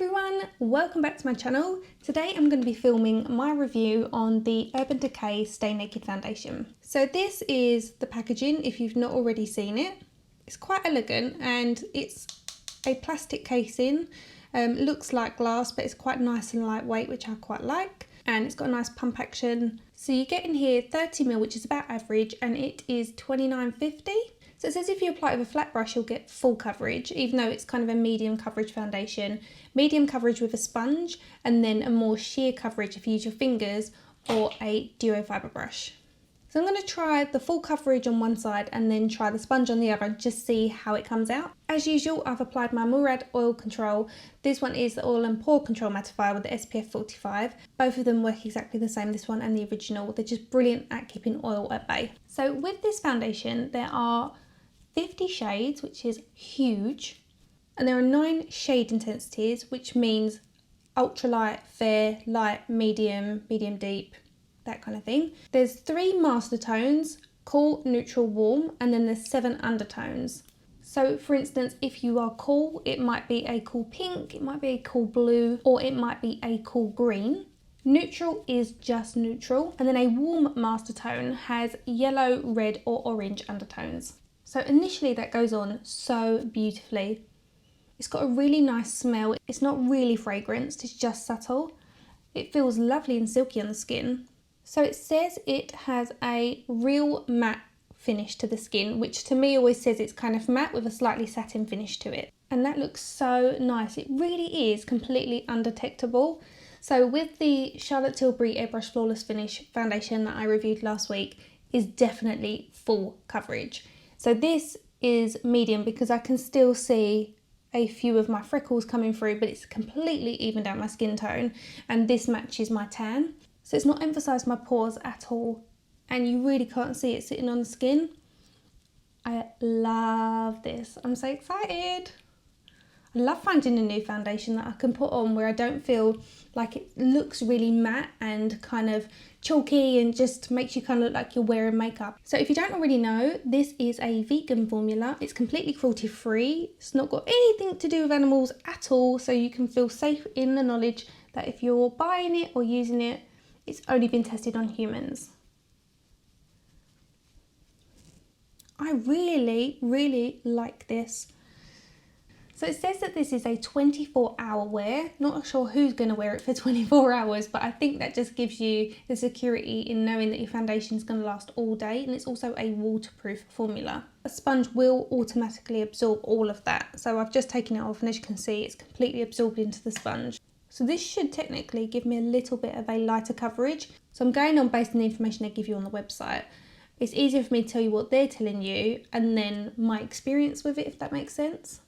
everyone, welcome back to my channel. Today I'm going to be filming my review on the Urban Decay Stay Naked Foundation. So this is the packaging if you've not already seen it. It's quite elegant and it's a plastic casing. Looks like glass but it's quite nice and lightweight, which I quite like. And it's got a nice pump action. So you get in here 30ml, which is about average, and it is $29.50. So it says if you apply it with a flat brush, you'll get full coverage, even though it's kind of a medium coverage foundation. Medium coverage with a sponge, and then a more sheer coverage if you use your fingers or a duo fibre brush. So I'm going to try the full coverage on one side and then try the sponge on the other and just see how it comes out. As usual, I've applied my Murad Oil Control. This one is the Oil and Pore Control Mattifier with the SPF 45. Both of them work exactly the same, this one and the original. They're just brilliant at keeping oil at bay. So with this foundation, there are 50 shades, which is huge, and there are 9 shade intensities, which means ultralight, fair, light, medium, medium deep, that kind of thing. There's 3 master tones, cool, neutral, warm, and then there's 7 undertones. So for instance, if you are cool, it might be a cool pink, it might be a cool blue, or it might be a cool green. Neutral is just neutral, and then a warm master tone has yellow, red, or orange undertones. So initially that goes on so beautifully. It's got a really nice smell. It's not really fragranced, it's just subtle. It feels lovely and silky on the skin. So it says it has a real matte finish to the skin, which to me always says it's kind of matte with a slightly satin finish to it. And that looks so nice. It really is completely undetectable. So with the Charlotte Tilbury Airbrush Flawless Finish foundation that I reviewed last week, is definitely full coverage. So this is medium because I can still see a few of my freckles coming through, but it's completely evened out my skin tone, and this matches my tan. So it's not emphasised my pores at all, and you really can't see it sitting on the skin. I love this. I'm so excited. I love finding a new foundation that I can put on where I don't feel like it looks really matte and kind of chalky and just makes you kind of look like you're wearing makeup. So if you don't already know, this is a vegan formula. It's completely cruelty free. It's not got anything to do with animals at all, so you can feel safe in the knowledge that if you're buying it or using it, it's only been tested on humans. I really like this. So it says that this is a 24-hour wear. Not sure who's going to wear it for 24 hours, but I think that just gives you the security in knowing that your foundation is going to last all day, and it's also a waterproof formula. A sponge will automatically absorb all of that. So I've just taken it off, and as you can see, it's completely absorbed into the sponge. So this should technically give me a little bit of a lighter coverage. So I'm going on based on the information they give you on the website. It's easier for me to tell you what they're telling you and then my experience with it, if that makes sense.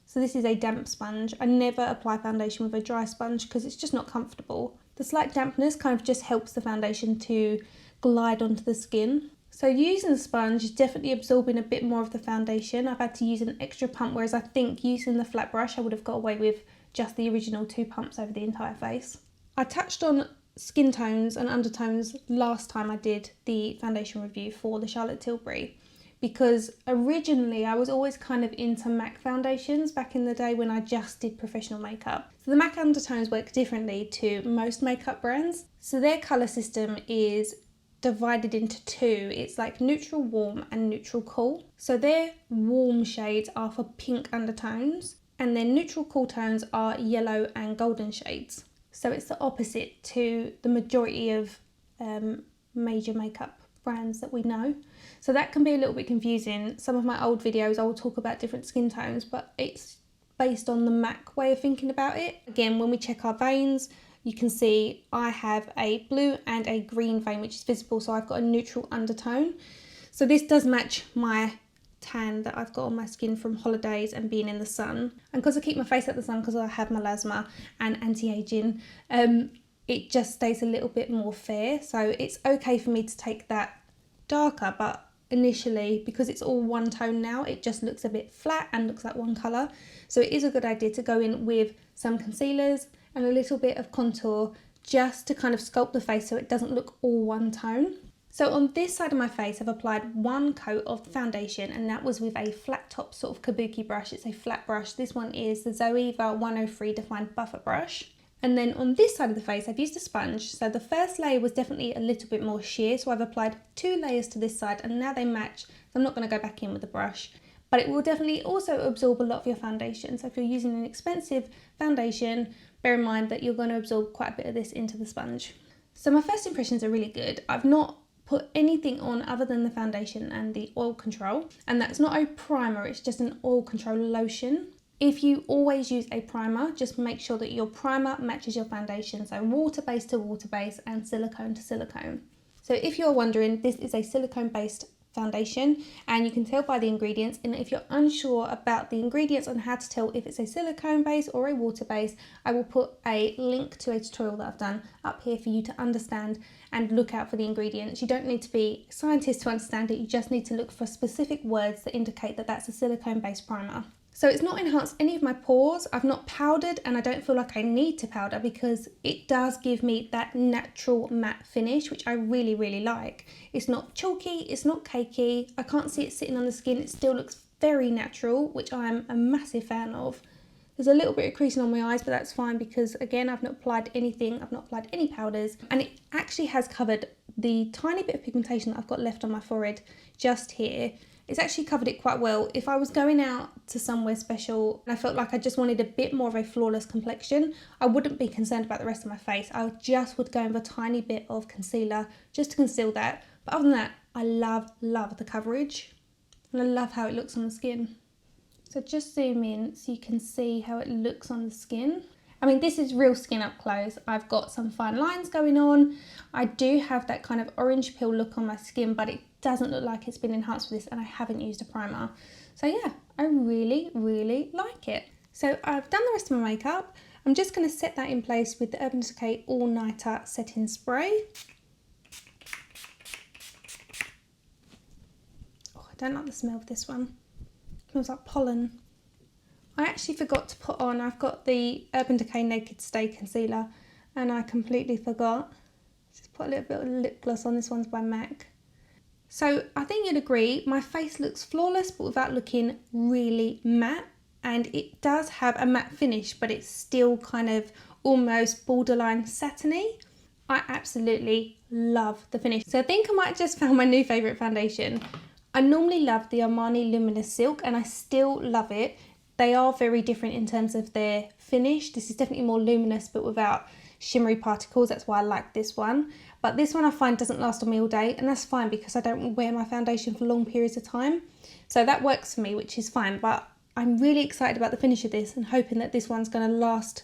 So this is a damp sponge. I never apply foundation with a dry sponge because it's just not comfortable. The slight dampness kind of just helps the foundation to glide onto the skin. So using the sponge is definitely absorbing a bit more of the foundation. I've had to use an extra pump, whereas I think using the flat brush I would have got away with just the original 2 pumps over the entire face. I touched on skin tones and undertones last time I did the foundation review for the Charlotte Tilbury, because originally I was always kind of into MAC foundations back in the day when I just did professional makeup. So the MAC undertones work differently to most makeup brands. So their colour system is divided into 2. It's like neutral warm and neutral cool. So their warm shades are for pink undertones, and their neutral cool tones are yellow and golden shades. So it's the opposite to the majority of major makeup brands that we know. So that can be a little bit confusing. Some of my old videos I will talk about different skin tones, but it's based on the MAC way of thinking about it. Again, when we check our veins, you can see I have a blue and a green vein, which is visible, so I've got a neutral undertone. So this does match my tan that I've got on my skin from holidays and being in the sun. And because I keep my face out the sun because I have melasma and anti-aging, it just stays a little bit more fair. So it's okay for me to take that darker, but initially, because it's all one tone now, it just looks a bit flat and looks like one colour. So it is a good idea to go in with some concealers and a little bit of contour just to kind of sculpt the face so it doesn't look all one tone. So on this side of my face, I've applied one coat of foundation, and that was with a flat top sort of kabuki brush. It's a flat brush. This one is the Zoeva 103 Defined Buffer Brush. And then on this side of the face, I've used a sponge. So the first layer was definitely a little bit more sheer. So I've applied 2 layers to this side, and now they match. So I'm not going to go back in with the brush. But it will definitely also absorb a lot of your foundation. So if you're using an expensive foundation, bear in mind that you're going to absorb quite a bit of this into the sponge. So my first impressions are really good. I've not put anything on other than the foundation and the oil control, and that's not a primer, it's just an oil control lotion. If you always use a primer, just make sure that your primer matches your foundation, so water base to water base and silicone to silicone. So if you're wondering, this is a silicone based foundation, and you can tell by the ingredients. And if you're unsure about the ingredients on how to tell if it's a silicone base or a water base, I will put a link to a tutorial that I've done up here for you to understand and look out for the ingredients. You don't need to be a scientist to understand it, you just need to look for specific words that indicate that that's a silicone based primer. So it's not enhanced any of my pores. I've not powdered, and I don't feel like I need to powder because it does give me that natural matte finish, which I really, really like. It's not chalky, it's not cakey. I can't see it sitting on the skin. It still looks very natural, which I am a massive fan of. There's a little bit of creasing on my eyes, but that's fine because, again, I've not applied anything. I've not applied any powders, and it actually has covered the tiny bit of pigmentation that I've got left on my forehead just here. It's actually covered it quite well. If I was going out to somewhere special and I felt like I just wanted a bit more of a flawless complexion, I wouldn't be concerned about the rest of my face. I just would go in with a tiny bit of concealer just to conceal that. But other than that, I love the coverage, and I love how it looks on the skin. So just zoom in so you can see how it looks on the skin. I mean, this is real skin up close. I've got some fine lines going on. I do have that kind of orange peel look on my skin, but it doesn't look like it's been enhanced with this, and I haven't used a primer. So yeah, I really, really like it. So I've done the rest of my makeup. I'm just going to set that in place with the Urban Decay All Nighter Setting Spray. Oh, I don't like the smell of this one. It smells like pollen. I actually forgot to put on, I've got the Urban Decay Naked Stay Concealer, and I completely forgot. Just put a little bit of lip gloss on. This one's by MAC. So I think you'd agree, my face looks flawless but without looking really matte, and it does have a matte finish, but it's still kind of almost borderline satiny. I absolutely love the finish. So I think I might have just found my new favourite foundation. I normally love the Armani Luminous Silk, and I still love it. They are very different in terms of their finish. This is definitely more luminous but without shimmery particles. That's why I like this one. But this one I find doesn't last on me all day, and that's fine because I don't wear my foundation for long periods of time. So that works for me, which is fine. But I'm really excited about the finish of this and hoping that this one's going to last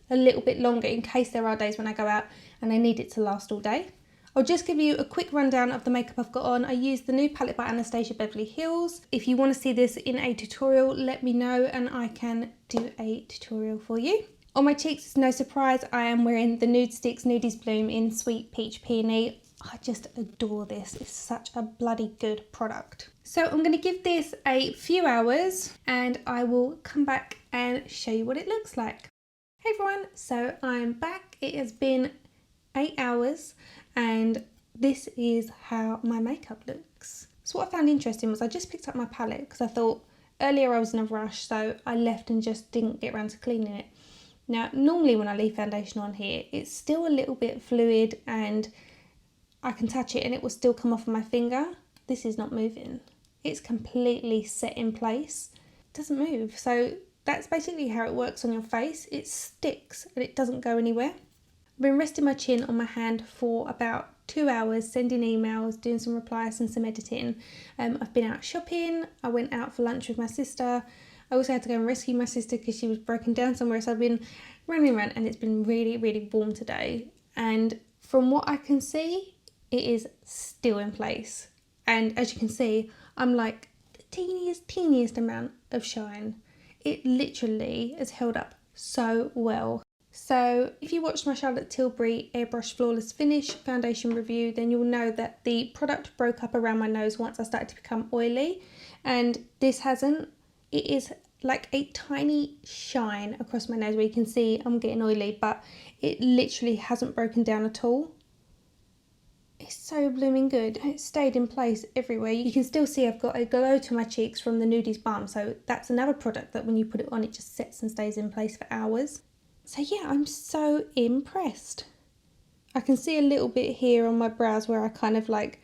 a little bit longer in case there are days when I go out and I need it to last all day. I'll just give you a quick rundown of the makeup I've got on. I used the new palette by Anastasia Beverly Hills. If you want to see this in a tutorial, let me know and I can do a tutorial for you. On my cheeks, it's no surprise, I am wearing the Nude Sticks Nudies Bloom in Sweet Peach Peony. I just adore this. It's such a bloody good product. So I'm going to give this a few hours and I will come back and show you what it looks like. Hey everyone, so I'm back. It has been 8 hours. And this is how my makeup looks. So what I found interesting was I just picked up my palette because I thought earlier I was in a rush, so I left and just didn't get around to cleaning it. Now, normally when I leave foundation on here, it's still a little bit fluid and I can touch it and it will still come off of my finger. This is not moving. It's completely set in place. It doesn't move. So that's basically how it works on your face. It sticks and it doesn't go anywhere. I've been resting my chin on my hand for about 2 hours, sending emails, doing some replies and some editing. I've been out shopping. I went out for lunch with my sister. I also had to go and rescue my sister because she was broken down somewhere. So I've been running around and it's been really, really warm today. And from what I can see, it is still in place. And as you can see, I'm like the teeniest amount of shine. It literally has held up so well. So if you watched my Charlotte Tilbury Airbrush Flawless Finish foundation review, then you'll know that the product broke up around my nose once I started to become oily, and this hasn't. It is like a tiny shine across my nose where you can see I'm getting oily, but it literally hasn't broken down at all. It's so blooming good. It stayed in place everywhere. You can still see I've got a glow to my cheeks from the Nudies Balm. So that's another product that when you put it on, it just sets and stays in place for hours. So yeah, I'm so impressed. I can see a little bit here on my brows where I kind of like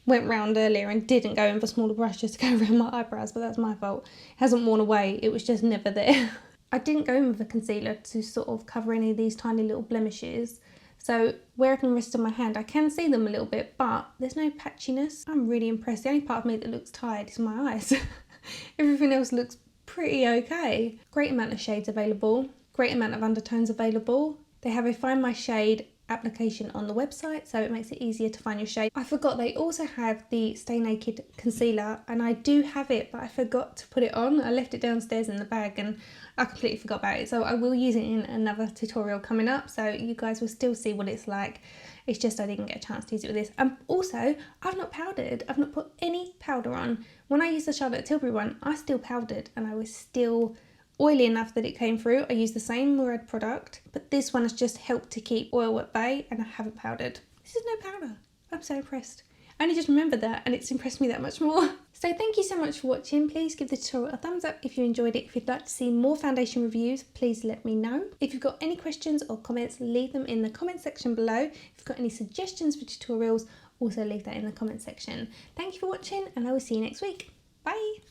went round earlier and didn't go in for smaller brush just to go around my eyebrows, but that's my fault. It hasn't worn away, it was just never there. I didn't go in with a concealer to sort of cover any of these tiny little blemishes. So where I can rest on my hand, I can see them a little bit, but there's no patchiness. I'm really impressed. The only part of me that looks tired is my eyes. Everything else looks pretty okay. Great amount of shades available, great amount of undertones available. They have a Find My Shade application on the website, so it makes it easier to find your shade. I forgot they also have the Stay Naked concealer, and I do have it, but I forgot to put it on. I left it downstairs in the bag and I completely forgot about it, so I will use it in another tutorial coming up, so you guys will still see what it's like. It's just I didn't get a chance to use it with this. Also, I've not powdered. I've not put any powder on. When I used the Charlotte Tilbury one, I still powdered and I was still oily enough that it came through. I used the same Murad product, but this one has just helped to keep oil at bay and I haven't powdered. This is no powder. I'm so impressed. I only just remembered that and it's impressed me that much more. So thank you so much for watching. Please give the tutorial a thumbs up if you enjoyed it. If you'd like to see more foundation reviews, please let me know. If you've got any questions or comments, leave them in the comment section below. If you've got any suggestions for tutorials, also leave that in the comment section. Thank you for watching and I will see you next week. Bye!